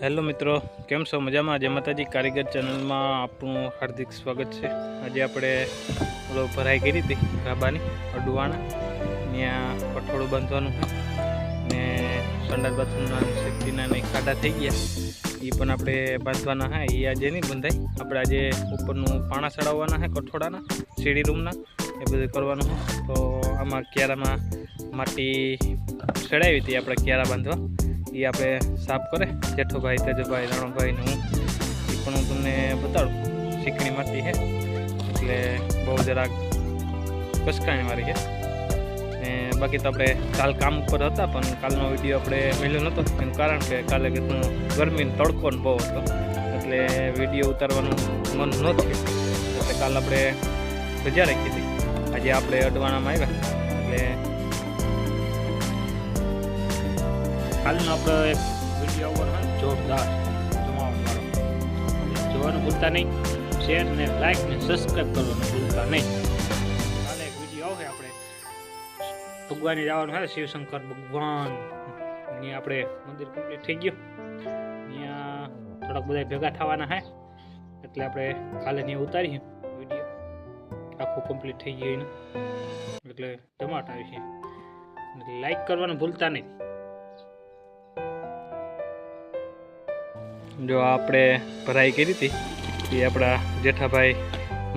Hello મિત્રો, કેમ છો? મજામાં? જય માતાજી. કારીગર ચેનલમાં આપનું હાર્દિક સ્વાગત છે. આજે આપણે ઓલો ભરાઈ કરી હતી રાબાની અડવાણા, ત્યાં કઠોળું બાંધવાનું છે ને સંડાસ બાથરૂમના સેફ્ટીના નહીં ખાડા થઈ ગયા, એ પણ આપણે બાંધવાના છે. એ આજે નહીં બંધાય, આપણે આજે ઉપરનું પાણા ચડાવવાના છે કઠોળાના, સીડી રૂમના, એ બધું કરવાનું છે. તો આમાં ક્યારામાં માટી ચડાવી હતી આપણે ક્યારા બાંધવા, એ આપણે સાફ કરે જેઠોભાઈ, તેજભાઈ, રાણોભાઈ ને હું, એ પણ હું તમને બતાડું. ચીકણી માટી છે એટલે બહુ જરાક કસકાણી વાળી છે. ને બાકી તો આપણે કાલ કામ ઉપર હતા, પણ કાલનો વિડીયો આપણે મળ્યો નહોતો, એનું કારણ કે કાલે કે હું ગરમીનો તડકો બહુ હતો એટલે વિડીયો ઉતારવાનું મન નહોતું, એટલે કાલ આપણે રજા રાખી હતી. આજે આપણે અડવાણામાં આવ્યા એટલે કાલનો આપણો એક વિડીયો ઓવર હોય જોરદાર જમાવટવાળો, જોવાનું ભૂલતા નહીં. શેર ને લાઈક ને સબસ્ક્રાઈબ કરવાનું ભૂલતા નહીં. કાલે એક વિડીયો આવશે, આપણે ભગવાનની જવાનું હોય, શિવશંકર ભગવાન ની આપણે મંદિર કમ્પ્લીટ થઈ ગયું, ત્યાં થોડાક બધા ભેગા થવાના છે એટલે આપણે કાલે ત્યાં ઉતારીએ વિડીયો, આખું કમ્પ્લીટ થઈ ગયું એટલે જમાટ આવી છે. લાઈક કરવાનું ભૂલતા નહીં. જો આપણે ભરાઈ કરી હતી એ આપણા જેઠાભાઈ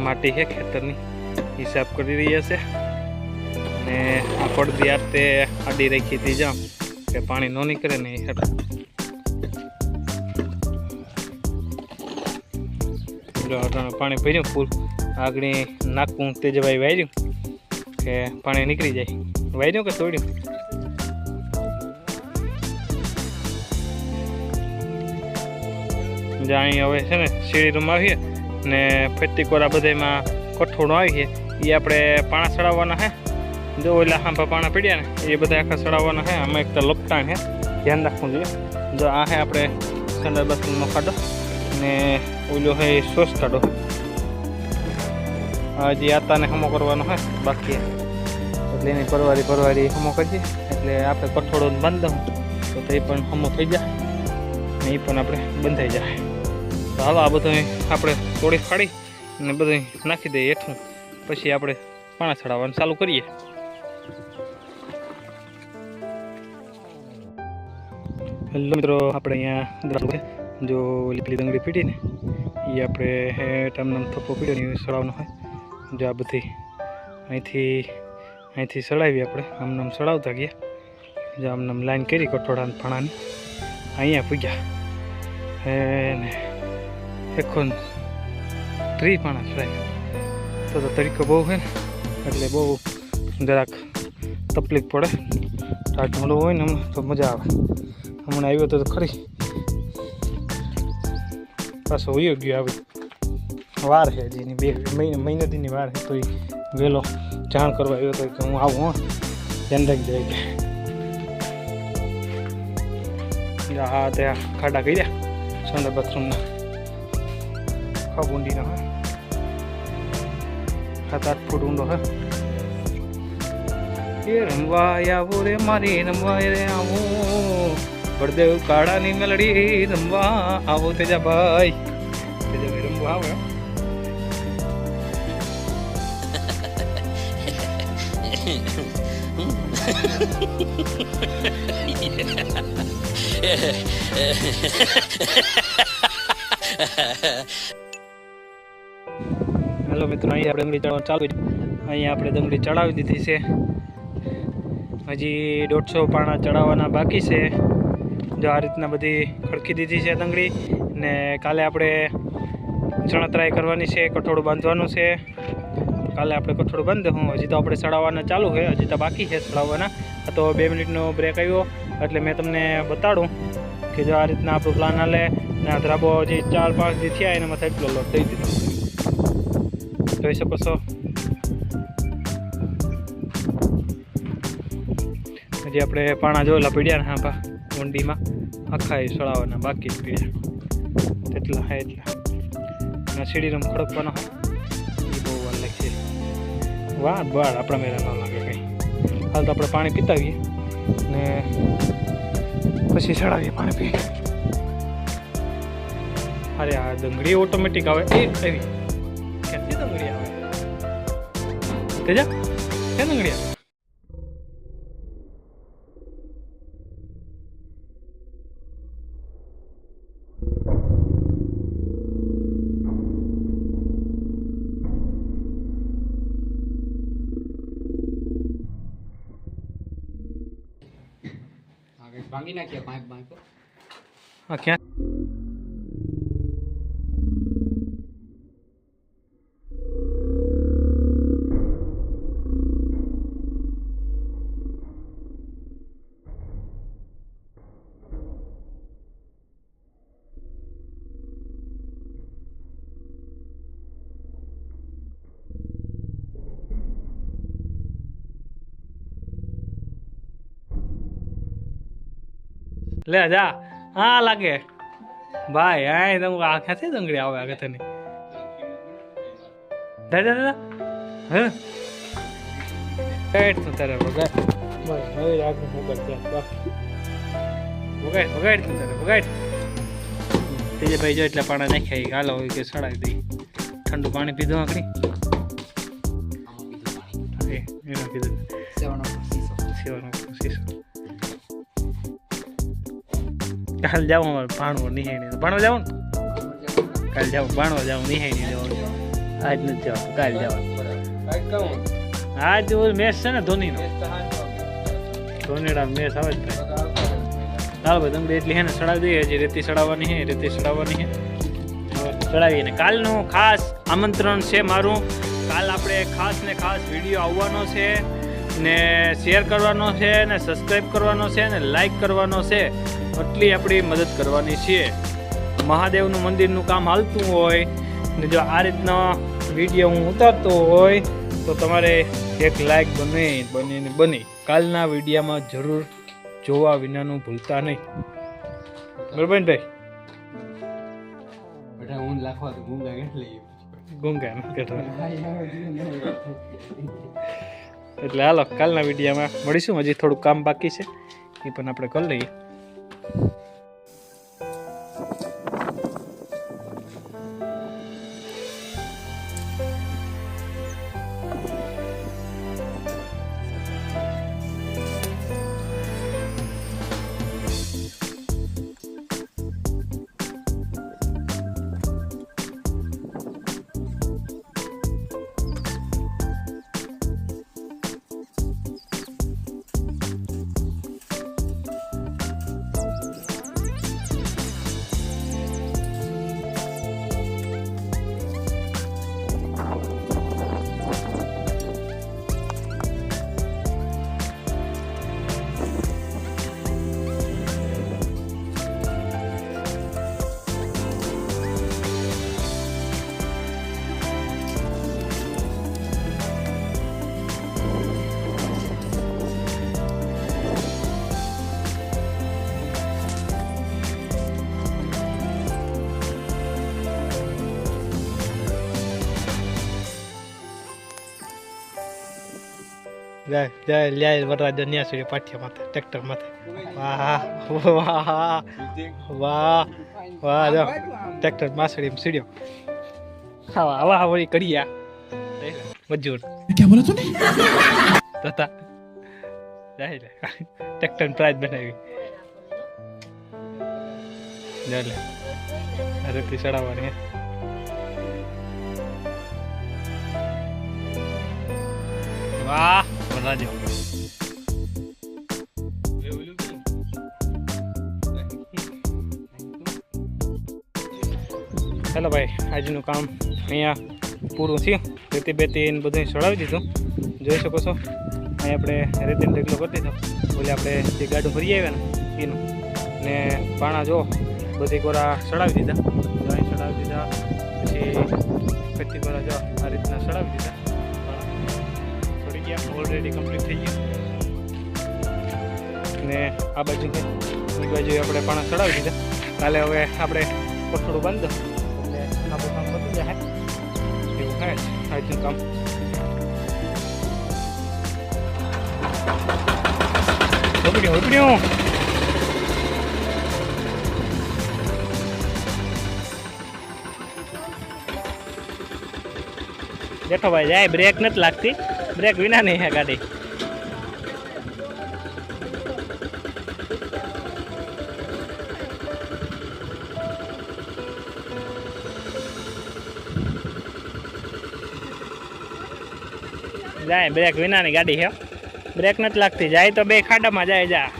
માટી છે ખેતરની હિસાબ કરી રહ્યા છે, અને આ પડદી આ તે આડી રાખી હતી જામ કે પાણી ન નીકળે ને એ જો પાણી ભર્યું ફૂલ, આગળ નાખવું તેજભાઈ વાર્યું કે પાણી નીકળી જાય. વાર્યું કે તોડ્યું? જાણી હવે છે ને સીડી રૂમ આવીએ ને ફેટી કોરા બધામાં કઠોળો આવીએ, એ આપણે પાણા ચડાવવાના છે. જો ઓલા હાંભા પાણા પડ્યા ને એ બધા આખા ચડાવવાના છે. આમાં એક તો લપટાણ છે, ધ્યાન રાખવું જોઈએ. જો આ છે આપણે સંડાસ બાથરૂમનો ખાડો ને ઓલો છે સોસ ખાડો. હજી આતાને હમો કરવાનો છે બાકી, એટલે એની પરવારી હમો કરીએ એટલે આપણે કઠોળો બાંધ દઉં તો તે પણ હમો થઈ જાય ને એ પણ આપણે બંધાઈ જાય. તો હાલો આ બધું આપણે તોડી ફાડી અને બધું નાખી દઈએ હેઠું, પછી આપણે પાણા ચડાવવાનું ચાલુ કરીએ. હેલો મિત્રો, આપણે અહીંયા જો લીલી ડંગળી પીડી ને એ આપણે ટાઈમનો થપ્પો પીડ્યો ને એ ચડાવવાનો હોય. જો આ બધી અહીંથી ચડાવી આપણે આમનામ ચડાવતા ગયા. જો આમનામ લાઈન કરી કઠોળા ફાણાની અહીંયા પૂગ્યા ને 103 પાણા ચડાવ્યા. તો તરીકો બહુ છે ને એટલે બહુ જરાક તકલીફ પડે. ટાટ મોડું હોય ને તો મજા આવે. હમણાં આવ્યો તો ખરી, પાછો વયો ગયો. આવી વાર છે હજી 2 મહિનાથી વાર છે, તો એ વહેલો જાણ કરવા આવ્યો હતો કે હું આવું. ધ્યાન રાખી જાય. હા ત્યાં ખાડા કર્યા સંડાસ બાથરૂમના ઊંડીના હોય, 7-8 ફૂટ ઊંડો હોય. એ રમવા આવો રે મારી રમવા રે આવો, બળદેવ કાળાની મેલડી રમવા આવો. તેજાભાઈ રમવા આવો. હેલો મિત્રો, અહીંયા આપણે ડુંગળી ચડાવવાનું ચાલુ. અહીંયા આપણે ડુંગળી ચડાવી દીધી છે, હજી 150 પાણા ચડાવવાના બાકી છે. જો આ રીતના બધી ખડકી દીધી છે ડુંગળી, ને કાલે આપણે ચણતરાઈ કરવાની છે, કઠોળું બાંધવાનું છે. કાલે આપણે કઠોળું બાંધી દઉં. હજી તો આપણે ચડાવવાના ચાલુ છે, હજી તો બાકી છે ચડાવવાના. આ તો 2 મિનિટનો બ્રેક આવ્યો એટલે મેં તમને બતાડું કે જો આ રીતના આપણું પ્લાન હાલે. ને આ ધ્રાબો હજી 4-5 દી થયા એના માથે એટલો લોટ દઈ દીધો, જોઈ શકો છો. હજી આપણે પાણા જોયેલા પીડ્યા ને હા ઊંડીમાં આખા એ ચડાવવાના બાકી જ પીડ્યા એટલા હા એટલા. અને સીડી રૂમ ખડકવાનો હા એ બહુ વાર લાગશે. વાળ આપણા મેળા ન લાગે કંઈ. હાલ તો આપણે પાણી પીતા આવીએ ને પછી ચડાવીએ પાણી પી. અરે આ ડંગળી ઓટોમેટિક આવે એ એવી ક્યાંથી ડંગળી આવે તેજા ક્યાં ડંગળી આવે ભાંગી નાખ્યા પાંચ પાંચ હા ક્યાં લે જા હા લાગે ભાઈ આ તમે આ ક્યાંથી ડંગળી આવે આગળ તને દાદા દાદા હે કાઈટ તો તારે વગાડ બસ હવે રાખું મોબાઈલ ત્યાં વગાડ તું તારે વગાડ તેજે ભાઈ જો એટલે પાણા નાખ્યા હાલો કે સડાવી દઈ ઠંડુ પાણી પીધું આકડી એના પીધું સેવાનો શીશો કાલ જાઉં અમારે ભાણવો નિહાળી ભાણવા જાઉં ને કાલ જાઉં ભાણવા જાઉં નિહાળી જવાનું આજ નથી જવાનું કાલ જવાનું આજ મેચ છે ને ધોનીનો ધોનીડા મેચ આવે જ ચાલો ભાઈ તમે એટલી હે ને ચડાવી દઈએ હજી રેતી ચડાવવાની હે ચડાવીએ ને કાલનું ખાસ આમંત્રણ છે મારું કાલ આપણે ખાસ ને ખાસ વિડીયો આવવાનો છે ને શેર કરવાનો છે ને સબસ્ક્રાઈબ કરવાનો છે ને લાઈક કરવાનો છે એટલી આપણી મદદ કરવાની છે મહાદેવનું મંદિરનું કામ હાલતું હોય ને જો આ રીતનો વિડીયો હું ઉતારતો હોય તો તમારે એક લાઈક બની કાલના વિડીયોમાં જરૂર જોવા વિનાનું ભૂલતા નહીં બરાબર ને ભાઈ બેટા હું લાખવા તો ગુંગા કેટલી ગુંગા એટલે હાલો કાલના વિડીયોમાં મળીશું હજી થોડું કામ બાકી છે એ પણ આપણે કરી લઈએ જાય લ્યાય વરરાજા ન્યા સુધી પાઠ્યા માથે ટ્રેક્ટર માથે વાહ વાહ વાહ વાહ જો ટ્રેક્ટર માસડી સીડ્યો હા વાહ વળી કડિયા મજૂર क्या बोला तूने તથા જાય લે ટ્રેક્ટર પ્રાઇઝ બનાવી જાય લે રેતી ચડાવવાની વાહ વરરાજો ચાલો ભાઈ આજનું કામ અહીંયા પૂરું થયું રેતી બેતી બધું ચડાવી દીધું જોઈ શકો છો અહીં આપણે રેતીનો ઢગલો કરી દીધો બોલે આપણે જે ગાડું ભરી આવ્યા ને એનું ને પાણા જો બધી કોરા ચડાવી દીધા અહીં ચડાવી દીધા પછી બધી કોરા જો આ રીતના ચડાવી દીધા ચડી ગયા ઓલરેડી કમ્પ્લીટ થઈ ગયું ને આ બાજુ એ બાજુ આપણે પાણા ચડાવી દીધા કાલે હવે આપણે પથડું બાંધો એટલે આપણું કામ પતી જાય એવું થાય આજનું કામ જેઠોભાઈ જાય બ્રેક નથી લાગતી, બ્રેક વિના નહીં હે ગાડી. જાય બ્રેક વિનાની ગાડી છે, બ્રેક નથી લાગતી, જાય તો બે ખાડામાં જાય. જા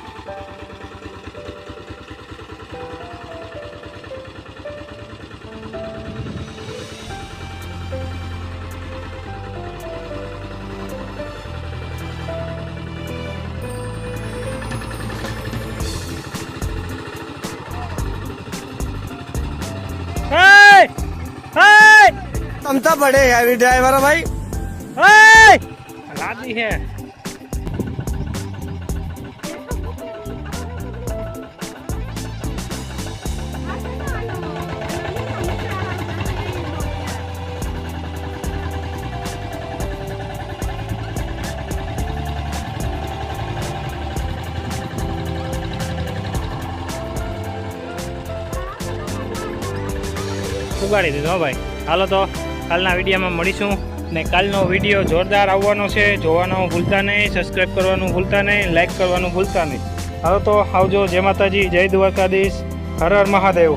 क्षमता बड़े हैवी ड्राइवर भाई. लादी है. ઉગાડી દીધો ભાઈ. હાલો તો કાલના વિડીયોમાં મળીશું ને કાલનો વિડીયો જોરદાર આવવાનો છે. જોવાનું ભૂલતા નહીં, સબસ્ક્રાઈબ કરવાનું ભૂલતા નહીં, લાઈક કરવાનું ભૂલતા નહીં. હાલો તો આવજો. જય માતાજી, જય દ્વારકાધીશ, હર હર મહાદેવ.